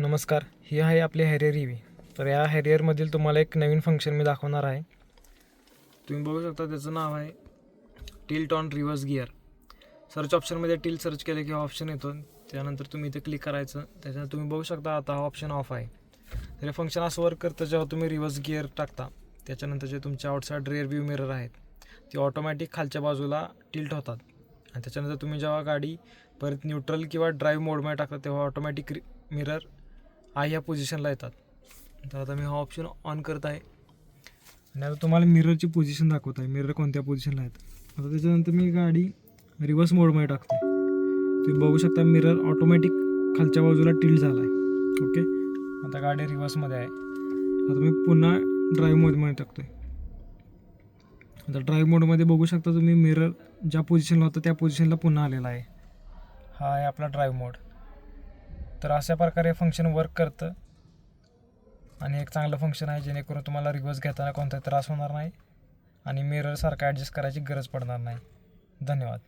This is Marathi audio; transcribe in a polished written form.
नमस्कार, ही आहे आपली हॅरियर EV. तर या हॅरियरमधील तुम्हाला एक नवीन फंक्शन मी दाखवणार आहे. तुम्ही बघू शकता त्याचं नाव आहे tilt on reverse gear. Search ऑप्शनमध्ये टिल्ट सर्च केलं की हा ऑप्शन येतो. त्यानंतर तुम्ही इथे क्लिक करायचं. त्याच्यानंतर तुम्ही बघू शकता आता हा ऑप्शन ऑफ आहे. तर हे फंक्शन असं वर्क करतं जेव्हा तुम्ही रिव्हर्स गिअर टाकता. त्याच्यानंतर जे तुमचे आउटसाईड रिअर व्ह्यू मिरर आहेत ते ऑटोमॅटिक खालच्या बाजूला टिल्ट होतात. आणि त्याच्यानंतर तुम्ही जेव्हा गाडी परत न्यूट्रल किंवा ड्राईव्ह मोडमध्ये टाकता तेव्हा ऑटोमॅटिक मिरर ह्या पोझिशनला येतात. तर आता मी हा ऑप्शन ऑन करत आहे आणि आता तुम्हाला मिररची पोझिशन दाखवत आहे, मिरर कोणत्या पोझिशनला आहेत. आता त्याच्यानंतर मी गाडी रिव्हर्स मोडमध्ये टाकतो. तुम्ही बघू शकता मिरर ऑटोमॅटिक खालच्या बाजूला टिल्ट झाला आहे. ओके, आता गाडी रिव्हर्समध्ये आहे. आता मी पुन्हा ड्राईव्ह मोडमध्ये टाकतो आहे. आता ड्राईव्ह मोडमध्ये बघू शकता तुम्ही मिरर ज्या पोझिशनला होतं त्या पोझिशनला पुन्हा आलेला आहे. हा आहे आपला ड्राईव्ह मोड. तर अशा प्रकारे फंक्शन वर्क करतं आणि एक चांगलं फंक्शन आहे जेणेकरून तुम्हाला रिव्हर्स घेताना कोणताही त्रास होणार नाही आणि मिररसारखं ॲडजस्ट करायची गरज पडणार नाही. धन्यवाद.